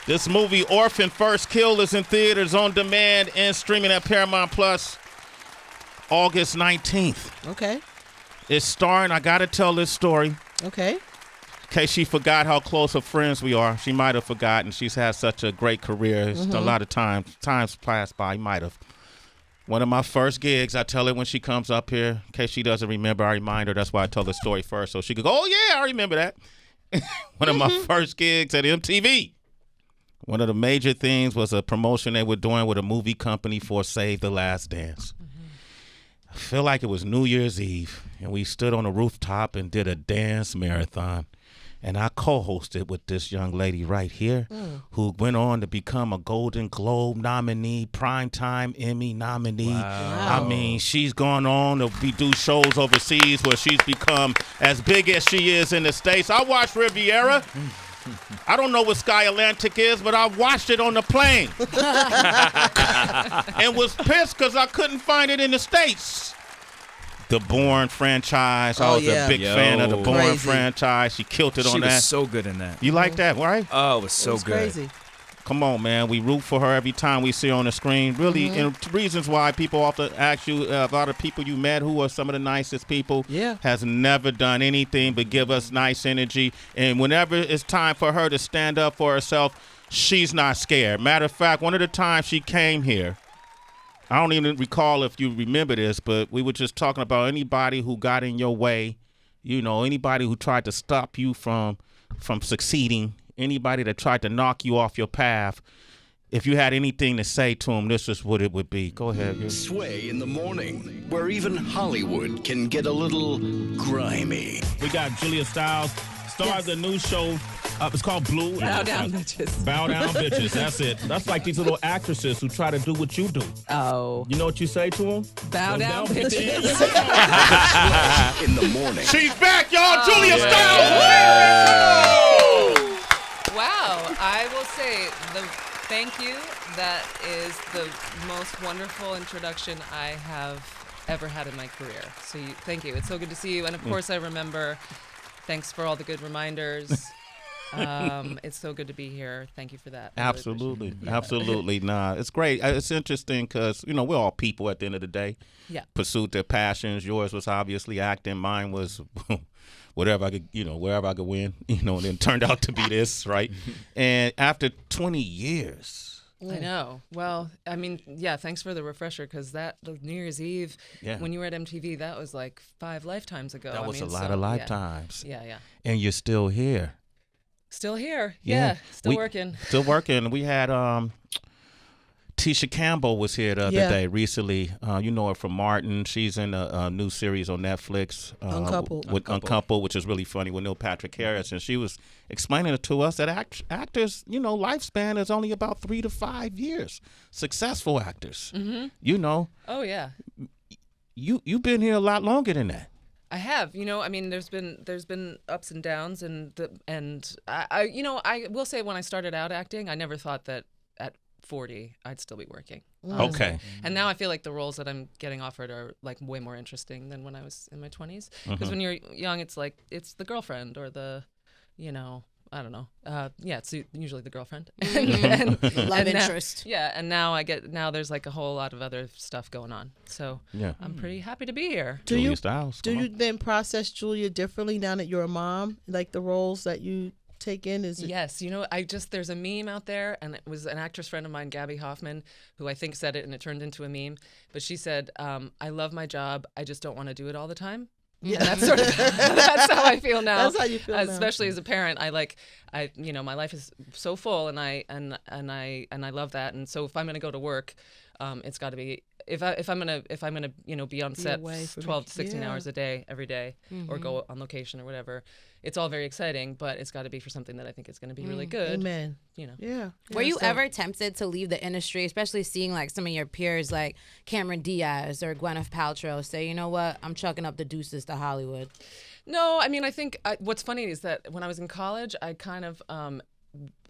This movie, Orphan First Kill, is in theaters, on demand, and streaming at Paramount Plus August 19th. Okay. It's starring, I got to tell this story. Okay. In case she forgot how close of friends we are. She might have forgotten. She's had such a great career. A lot of times passed by. Might have. One of my first gigs, I tell her when she comes up here, in case she doesn't remember, I remind her. That's why I tell the story first. So she could go, oh, yeah, I remember that. One of my first gigs at MTV. One of the major things was a promotion they were doing with a movie company for Save the Last Dance. I feel like it was New Year's Eve, and we stood on a rooftop and did a dance marathon. And I co-hosted with this young lady right here who went on to become a Golden Globe nominee, Primetime Emmy nominee. Wow. I mean, she's gone on to do shows overseas where she's become as big as she is in the States. I watched Riviera. I don't know what Sky Atlantic is, but I watched it on the plane and was pissed because I couldn't find it in the States. The Bourne franchise. I was a big fan of the Bourne franchise. She killed it on that. She was so good in that. You like that, right? Oh, it was so good. Crazy. Come on, man. We root for her every time we see her on the screen. Really, and reasons why people often ask you about the people you met who are some of the nicest people. Yeah. Has never done anything but give us nice energy. And whenever it's time for her to stand up for herself, she's not scared. Matter of fact, one of the times she came here, I don't even recall if you remember this, but we were just talking about anybody who got in your way, you know, anybody who tried to stop you from succeeding, anybody that tried to knock you off your path. If you had anything to say to them, this is what it would be. Go ahead. Sway in the morning, where even Hollywood can get a little grimy. We got Julia Stiles, star of the new show. It's called Blue. Bow Down Bitches. Bow Down Bitches. That's it. That's like these little actresses who try to do what you do. Oh. You know what you say to them? Bow down, bitches. In the morning. She's back, y'all. Julia Stiles. Wow. I will say thank you. That is the most wonderful introduction I have ever had in my career. So thank you. It's so good to see you. And of course, I remember. Thanks for all the good reminders. It's so good to be here. Thank you for that. Absolutely. Absolutely. Nah, it's great. It's interesting because, you know, we're all people at the end of the day. Yeah. Pursued their passions. Yours was obviously acting. Mine was whatever I could, wherever I could win, and then turned out to be this, right? And after 20 years. I know. Well, I mean, yeah, thanks for the refresher because the New Year's Eve, when you were at MTV, that was like 5 lifetimes ago. That was a lot of lifetimes. Yeah. And you're still here. Still here. Yeah. Still working. Still working. We had Tisha Campbell was here the other day recently. You know her from Martin. She's in a new series on Netflix. Uncoupled, which is really funny with Neil Patrick Harris. And she was explaining to us that actors, lifespan is only about 3 to 5 years. Successful actors. Mm-hmm. Oh, yeah. You've been here a lot longer than that. I have, I mean, there's been ups and downs, and I will say when I started out acting, I never thought that at 40 I'd still be working. Okay. And now I feel like the roles that I'm getting offered are like way more interesting than when I was in my 20s. Because when you're young, it's like it's the girlfriend or the, I don't know. It's usually the girlfriend. and love interest. And now there's like a whole lot of other stuff going on. So I'm pretty happy to be here. Do you then process Julia differently now that you're a mom? Like the roles that you take in? Yes. There's a meme out there, and it was an actress friend of mine, Gabby Hoffman, who I think said it, and it turned into a meme. But she said, I love my job. I just don't want to do it all the time. Yeah, and that's sort of that's how I feel now. That's how you feel especially as a parent. I my life is so full, and I love that. And so if I'm going to go to work, it's got to be if I'm gonna be on set 12 to 16 hours a day every day, or go on location or whatever. It's all very exciting, but it's got to be for something that I think is going to be really good. Amen. Yeah. Were you ever tempted to leave the industry, especially seeing like some of your peers like Cameron Diaz or Gwyneth Paltrow say, you know what, I'm chucking up the deuces to Hollywood? No, I mean, I think what's funny is that when I was in college, I kind of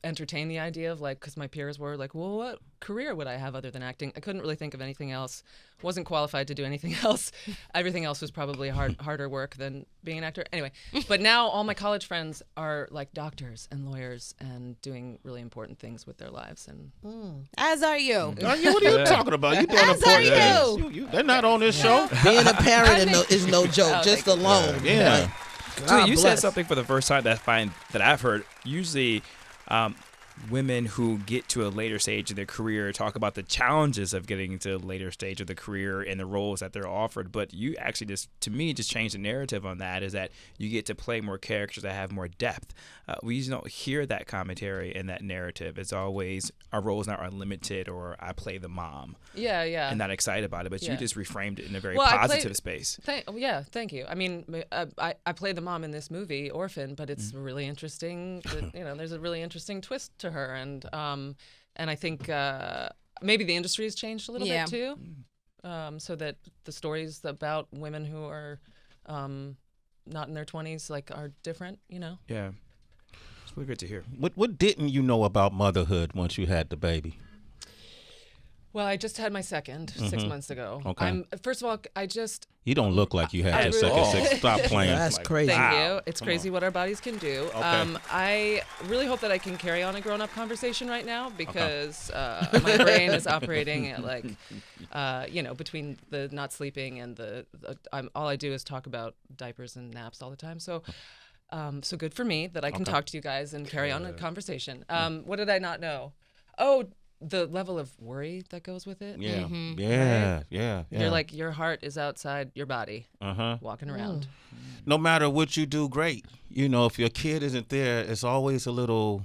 entertain the idea of like, because my peers were like, well, what career would I have other than acting? I couldn't really think of anything else. Wasn't qualified to do anything else. Everything else was probably harder work than being an actor. Anyway, but now all my college friends are like doctors and lawyers and doing really important things with their lives. And As are you. What are you talking about? You doing important things. They're not on this show. Being a parent is no joke, just alone. Yeah. So you said something for the first time that I've heard. Usually, women who get to a later stage of their career talk about the challenges of getting to a later stage of the career and the roles that they're offered. But you actually just changed the narrative on that, is that you get to play more characters that have more depth. We usually don't hear that commentary and that narrative. It's always our roles now are limited, or I play the mom. Yeah. And not excited about it. But you just reframed it in a very Well, positive space. Thank you. I mean, I played the mom in this movie, Orphan, but it's really interesting. There's a really interesting twist to her, and I think maybe the industry has changed a little bit too, so that the stories about women who are not in their 20s are different. Yeah, it's really good to hear. What didn't you know about motherhood once you had the baby? Well, I just had my second 6 months ago. Okay. First of all, You don't look like you had your second six. Stop playing. That's crazy. Thank you. It's crazy what our bodies can do. Okay. I really hope that I can carry on a grown-up conversation right now, because my brain is operating at between the not sleeping and all I do is talk about diapers and naps all the time. So good for me that I can talk to you guys and carry on a conversation. What did I not know? Oh, the level of worry that goes with it. Yeah. Right? Yeah. You're like, your heart is outside your body, walking around. No matter what you do, great. If your kid isn't there, it's always a little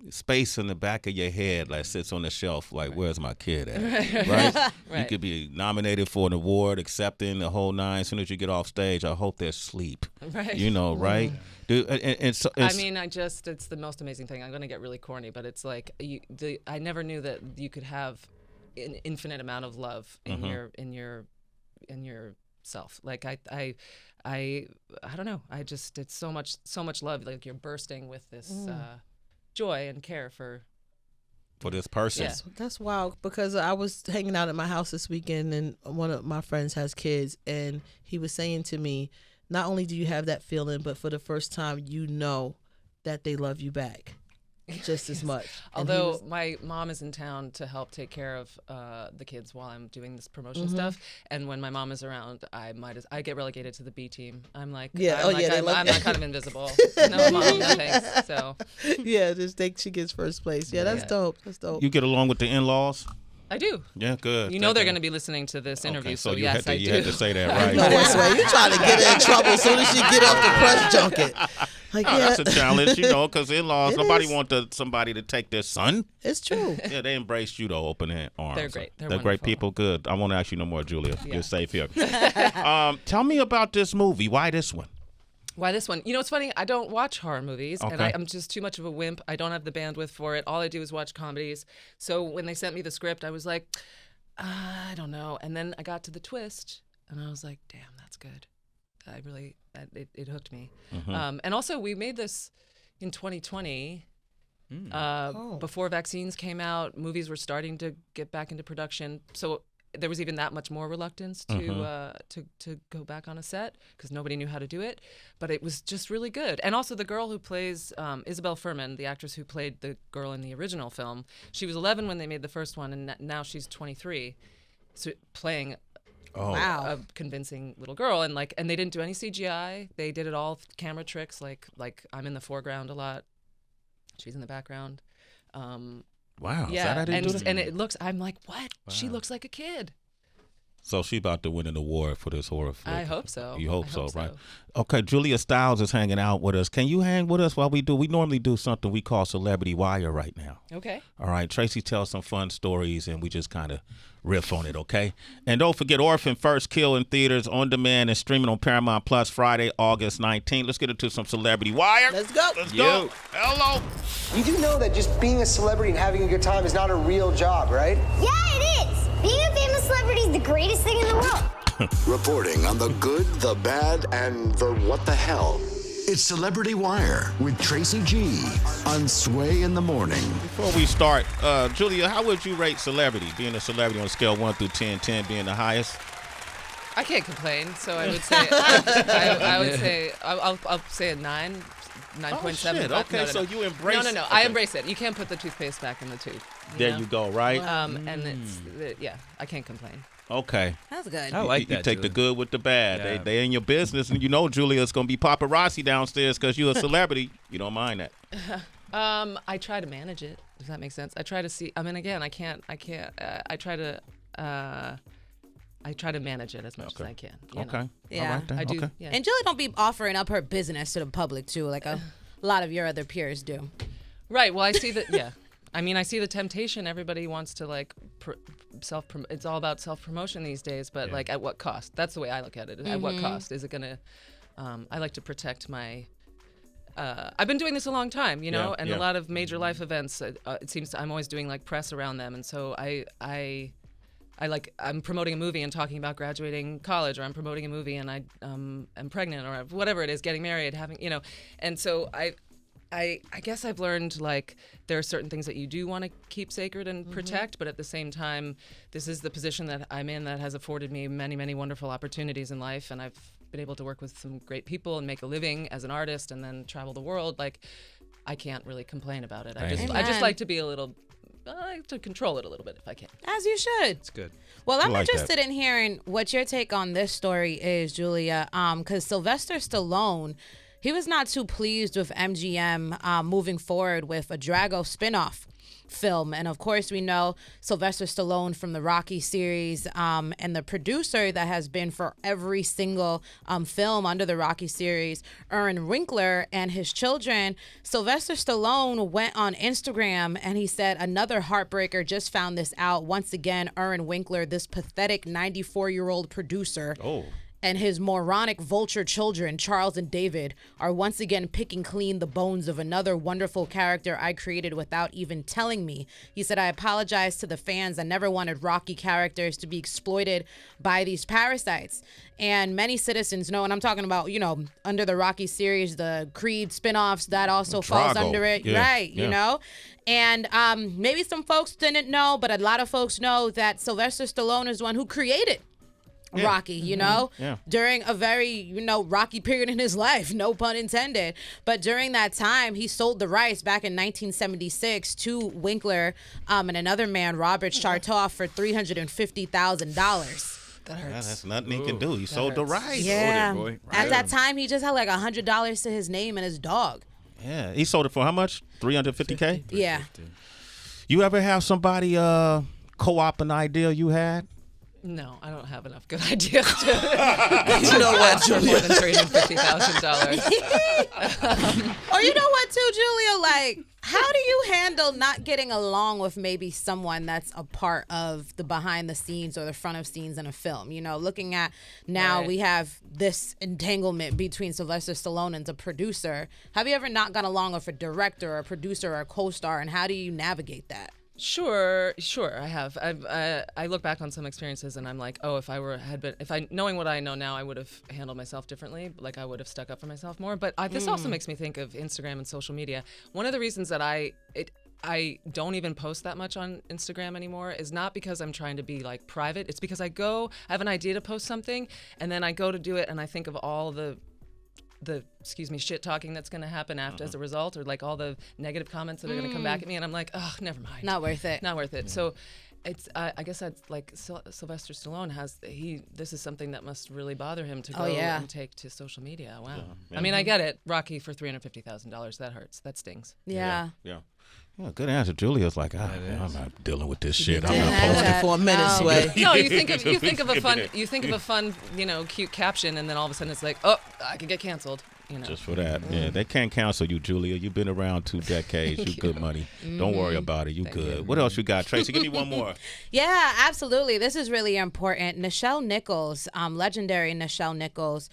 space in the back of your head that sits on the shelf, like, where's my kid at? Right? You could be nominated for an award, accepting the whole nine. As soon as you get off stage, I hope they're asleep. Right. Right? Dude, it's the most amazing thing. I'm going to get really corny, but it's like I never knew that you could have an infinite amount of love in your self. Like I don't know. It's so much love. Like, you're bursting with this joy and care for this person. Yeah. That's wild, because I was hanging out at my house this weekend, and one of my friends has kids, and he was saying to me, not only do you have that feeling, but for the first time, that they love you back just as much. Although my mom is in town to help take care of the kids while I'm doing this promotion stuff, and when my mom is around, I get relegated to the B team. I'm like, I'm like kind of invisible. No, mom, no thanks. So just think she gets first place. That's dope. That's dope. You get along with the in-laws? I do. Yeah, good. They're going to be listening to this interview, so yes, I do. You had to say that, right? No, that's right. You're trying to get her in trouble as soon as she get off the press junket. That's a challenge, because in-laws, nobody wants somebody to take their son. It's true. Yeah, they embraced you, though, open arms. They're great. They're great people. Good. I won't ask you no more, Julia. Yeah. You're safe here. Tell me about this movie. Why this one? Why this one? It's funny. I don't watch horror movies, and I'm just too much of a wimp. I don't have the bandwidth for it. All I do is watch comedies. So when they sent me the script, I was like, I don't know. And then I got to the twist, and I was like, damn, that's good. It hooked me. And also, we made this in 2020. Before vaccines came out, movies were starting to get back into production. So there was even that much more reluctance to go back on a set, because nobody knew how to do it. But it was just really good. And also, the girl who plays Isabel Fuhrman, the actress who played the girl in the original film, she was 11 when they made the first one, and now she's 23, so playing a convincing little girl. And they didn't do any CGI. They did it all camera tricks. Like I'm in the foreground a lot. She's in the background. Wow. Yeah, and it looks, I'm like, what? Wow. She looks like a kid. So she about to win an award for this horror flick. I hope so. You hope so, right? Okay, Julia Stiles is hanging out with us. Can you hang with us while we do? We normally do something we call Celebrity Wire right now. Okay. All right, Tracy tells some fun stories, and we just kind of riff on it, okay? And don't forget, Orphan First Kill in theaters, on demand, and streaming on Paramount Plus Friday, August 19th. Let's get into some Celebrity Wire. Let's go. Let's go. Hello. You do know that just being a celebrity and having a good time is not a real job, right? Yeah, it is. Being a famous celebrity is the greatest thing in the world. Reporting on the good, the bad, and the what the hell. It's Celebrity Wire with Tracy G on Sway in the Morning. Before we start, Julia, how would you rate celebrity? Being a celebrity on a scale 1 through 10, 10 being the highest. I can't complain, so I would say I'll say a 9. 9.7. Shit. Okay, no. so you embrace it. No. I embrace it. You can't put the toothpaste back in the tube. You go, right? And I can't complain. Okay. That's good. I like that. You take the good with the bad. Yeah. They in your business, and you know, Julia, it's gonna be paparazzi downstairs because you're a celebrity. You don't mind that. I try to manage it. Does that make sense? I try to see. I mean, again, I can't. I try to manage it as much as I can. You know? Yeah. All right, then. I do. Okay. Yeah. And Julie don't be offering up her business to the public too, like a lot of your other peers do. Right. Well, I see that. Yeah. I mean, I see the temptation. Everybody wants to like it's all about self-promotion these days, but like at what cost? That's the way I look at it. At what cost is it gonna? I like to protect my. I've been doing this a long time, you know, and a lot of major life events. It seems I'm always doing like press around them, and so I'm promoting a movie and talking about graduating college, or I'm promoting a movie and I am pregnant, or whatever it is, getting married, having, you know, and so I guess I've learned like there are certain things that you do want to keep sacred and protect, but at the same time, this is the position that I'm in that has afforded me many, many wonderful opportunities in life, and I've been able to work with some great people and make a living as an artist and then travel the world. Like, I can't really complain about it. I just like to be a little. I like to control it a little bit if I can. As you should. It's good. Well, I'm like interested in hearing what your take on this story is, Julia. Because Sylvester Stallone, he was not too pleased with MGM moving forward with a Drago spinoff film. And of course, we know Sylvester Stallone from the Rocky series, and the producer that has been for every single film under the Rocky series, Winkler, and his children. Sylvester Stallone went on Instagram and he said, another heartbreaker, just found this out. Once again, Winkler, this pathetic 94-year-old producer. And his moronic vulture children, Charles and David, are once again picking clean the bones of another wonderful character I created without even telling me. He said, I apologize to the fans. I never wanted Rocky characters to be exploited by these parasites. And many citizens know, and I'm talking about, you know, under the Rocky series, the Creed spinoffs, that also falls under it. Right, you know? And maybe some folks didn't know, but a lot of folks know that Sylvester Stallone is the one who created Rocky, you know, during a very, you know, rocky period in his life, no pun intended. But during that time, he sold the rights back in 1976 to Winkler and another man, Robert Chartoff, for $350,000. That hurts. That's nothing he can do. He sold the rights. Yeah. Sold it, boy. At that time, he just had like $100 to his name and his dog. Yeah. He sold it for how much? $350K? Yeah. You ever have somebody co-op an idea you had? No, I don't have enough good ideas to You know what, for more than $350,000. Or you know what, too, Julia? Like, how do you handle not getting along with maybe someone that's a part of the behind the scenes or the front of scenes in a film? You know, looking at now we have this entanglement between Sylvester Stallone and the producer. Have you ever not gone along with a director or a producer or a co-star, and how do you navigate that? Sure, I have. I look back on some experiences and I'm like, oh, knowing what I know now, I would have handled myself differently. Like I would have stuck up for myself more. But this also makes me think of Instagram and social media. One of the reasons that I don't even post that much on Instagram anymore is not because I'm trying to be like private. It's because I have an idea to post something, and then I go to do it and I think of all the shit talking that's going to happen after as a result, or like all the negative comments that are going to come back at me, and I'm like, oh, never mind. Not worth it. So it's I guess that's like Sylvester Stallone this is something that must really bother him to go and take to social media. Wow. I mean, I get it. Rocky for $350,000. That hurts. That stings. Yeah. Well, good answer. Julia's like, I'm not dealing with this shit. I'm Didn't not have posting. that for a minute, Sway. No, you think of a fun, you know, cute caption, and then all of a sudden it's like, oh, I could get canceled. You know. Just for that. Yeah, they can't cancel you, Julia. You've been around 2 decades. You good money. Don't worry about it. You good. What else you got, Tracy? Give me one more. Yeah, absolutely. This is really important. Nichelle Nichols, legendary Nichelle Nichols,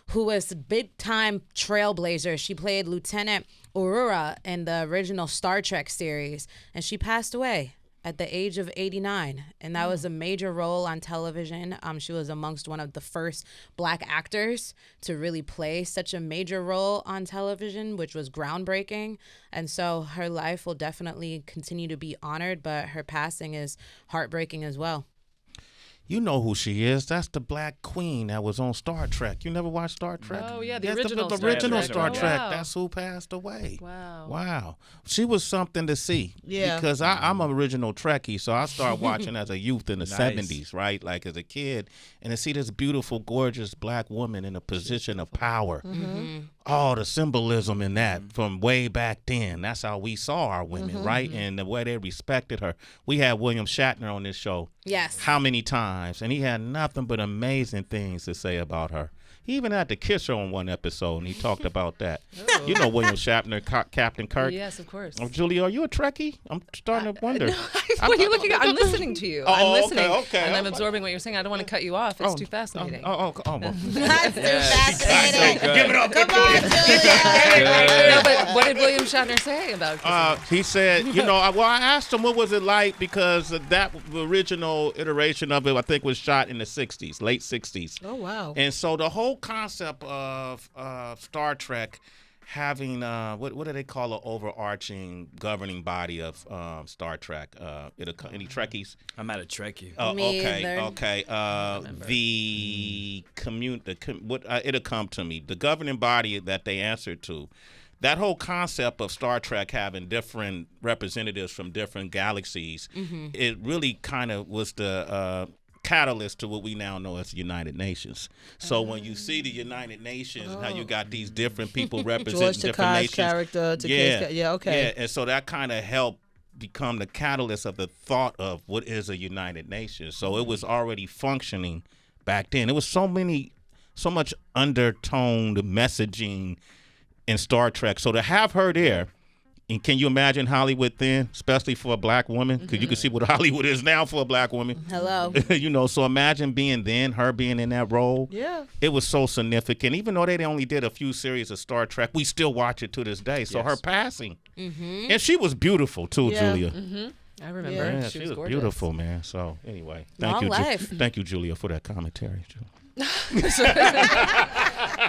who was a big-time trailblazer. She played Lieutenant Uhura in the original Star Trek series, and she passed away at the age of 89, and that was a major role on television. She was amongst one of the first Black actors to really play such a major role on television, which was groundbreaking. And so her life will definitely continue to be honored, but her passing is heartbreaking as well. You know who she is. That's the Black Queen that was on Star Trek. You never watched Star Trek? Oh, yeah, the That's original the Star original Trek. Star Oh, Trek. wow. That's who passed away. Wow. Wow. She was something to see. Yeah. Because I'm an original Trekkie, so I started watching as a youth in the Nice. 70s, right? Like as a kid. And to see this beautiful, gorgeous Black woman in a position of power. Oh, the symbolism in that from way back then. That's how we saw our women, right? And the way they respected her. We had William Shatner on this show. Yes. How many times? And he had nothing but amazing things to say about her. He even had to kiss her on one episode, and he talked about that. You know William Shatner, Captain Kirk. Yes, of course. Oh, Julia, are you a Trekkie? I'm starting to wonder. What are you looking at? I'm listening to you. Oh, I'm okay, listening. okay. And I'm absorbing what you're saying. I don't want to cut you off. It's too fascinating. Well. That's too fascinating. Give it up. Come on, Julia. No, but what did William Shatner say about He said, I asked him what was it like because that original iteration of it, I think, was shot in the 60s, late 60s. Oh, wow. And so the whole concept of Star Trek having, what do they call an overarching governing body of Star Trek? Any Trekkies? I'm not a Trekkie. Me Okay. It'll come to me. The governing body that they answer to. That whole concept of Star Trek having different representatives from different galaxies, it really kind of was the catalyst to what we now know as the United Nations. So when you see the United Nations, how you got these different people representing different nations. Character. Okay. And so that kind of helped become the catalyst of the thought of what is a United Nations. So it was already functioning back then. It was so much undertoned messaging in Star Trek. So to have her there, and can you imagine Hollywood then, especially for a Black woman? Because you can see what Hollywood is now for a Black woman. Hello. So imagine being then, her being in that role. Yeah. It was so significant. Even though they only did a few series of Star Trek, we still watch it to this day. So her passing. And she was beautiful too, Julia. I remember. Yeah, she was gorgeous. beautiful, man. So anyway, thank Long you, life. thank you, Julia, for that commentary.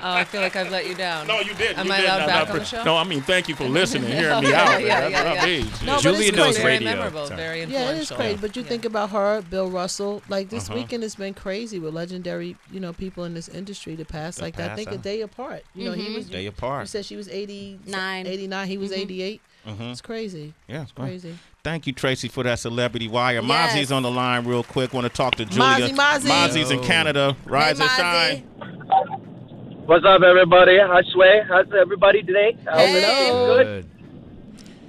I feel like I've let you down. No, you didn't. Am I allowed back on the show? No, I mean, thank you for listening, hearing me out. Yeah. No, but Julia it's knows crazy. Very radio. memorable, Sorry. very influential. Yeah, it is crazy. But you think about her, Bill Russell. Like this Uh-huh. weekend has been crazy with legendary, people in this industry to pass. Like I think a day apart. He was. Day You apart. said she was 89. 89. He was 88. It's crazy. Yeah, it's Crazy. Thank you, Tracy, for that celebrity wire. Yes. Mozzie's on the line real quick. Want to talk to Julia. Mozzie. Mozzie's in Canada. Rise and shine. What's up, everybody? Hi, Sway. How's everybody today? Hey. Good.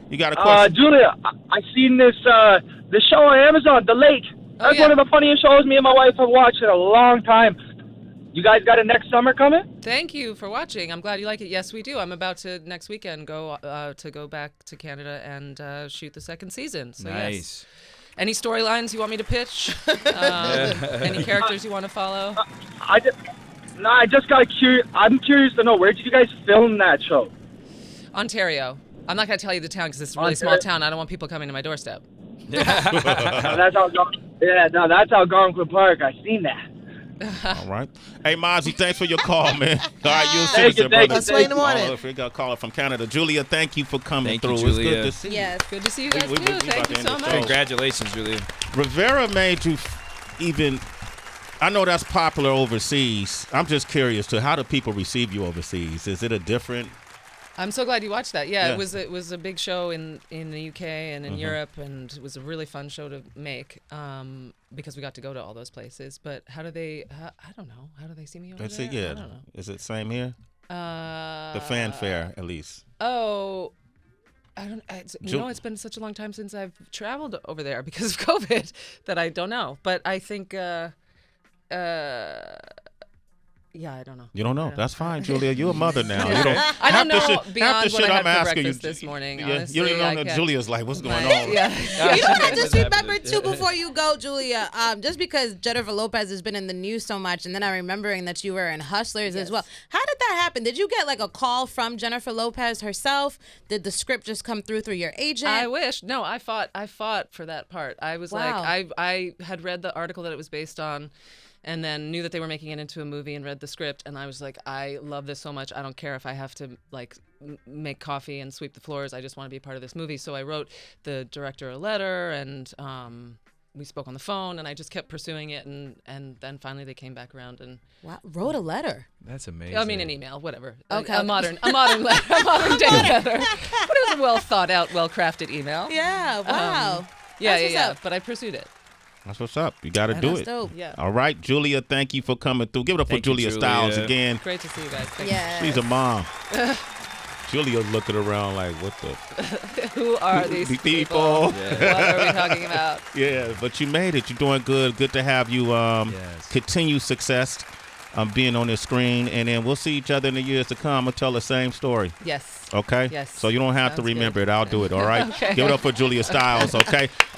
You got a question? Julia, I seen this show on Amazon, The Lake. That's one of the funniest shows me and my wife have watched in a long time. You guys got it next summer coming? Thank you for watching. I'm glad you like it. Yes, we do. I'm about to next weekend go back to Canada and shoot the second season. So Nice. Yes. Any storylines you want me to pitch? Any characters you want to follow? I just got curious. I'm curious to know, where did you guys film that show? Ontario. I'm not going to tell you the town because it's a really small town. I don't want people coming to my doorstep. That's Algonquin Park. I seen that. All right. Hey, Mozzie, thanks for your call, man. All right, you're a Thank citizen, you, brother. Let's wait in the morning. If we got a caller from Canada. Julia, thank you for coming Thank you, through. It's Julia. good to see you. Yes. Good to see you guys We too. about Thank to you end so the much. show. Congratulations, Julia. Rivera made you even... I know that's popular overseas. I'm just curious to how do people receive you overseas? Is it a different... I'm so glad you watched that. Yeah, Yeah. it was a big show in the UK and in Europe, and it was a really fun show to make because we got to go to all those places. But how do they? I don't know. How do they see me over That's there? it, yeah. I don't know. Is it same here? The fanfare, at least. Oh, I don't. It's been such a long time since I've traveled over there because of COVID that I don't know. But I think. Yeah, I don't know. You don't know. That's fine, Julia. You're a mother now. You don't. I don't know half beyond the what shit I I'm had for asking breakfast you this morning. Yeah, Honestly, you don't I know. can't- Julia's like, what's going on? Yeah. You know, I just remembered too before you go, Julia. Just because Jennifer Lopez has been in the news so much, and then I'm remembering that you were in Hustlers as well. How did that happen? Did you get like a call from Jennifer Lopez herself? Did the script just come through your agent? I wish. No, I fought for that part. I was Wow. like, I had read the article that it was based on, and then knew that they were making it into a movie and read the script, and I was like, I love this so much. I don't care if I have to like make coffee and sweep the floors. I just want to be a part of this movie. So I wrote the director a letter, and we spoke on the phone, and I just kept pursuing it, and then finally they came back around and wrote a letter. That's amazing. I mean, an email, whatever. Okay. A modern letter, a modern day letter. But it was a well thought out, well crafted email. Yeah. Wow. Yeah. But I pursued it. That's what's up. You got to do That's it. dope. Yeah. All right, Julia, thank you for coming through. Give it up Thank for you, Julia Julia. Stiles again. Great to see you guys. Thank Yeah. She's a mom. Julia's looking around like, what the? you. Who are these people? What are we talking about? Yeah, but you made it. You're doing good. Good to have you continue success being on the screen. And then we'll see each other in the years to come. I'll tell the same story. Yes. Okay? Yes. So you don't have to Sounds remember good. it. I'll do it. All right? Okay. Give it up for Julia Stiles, okay?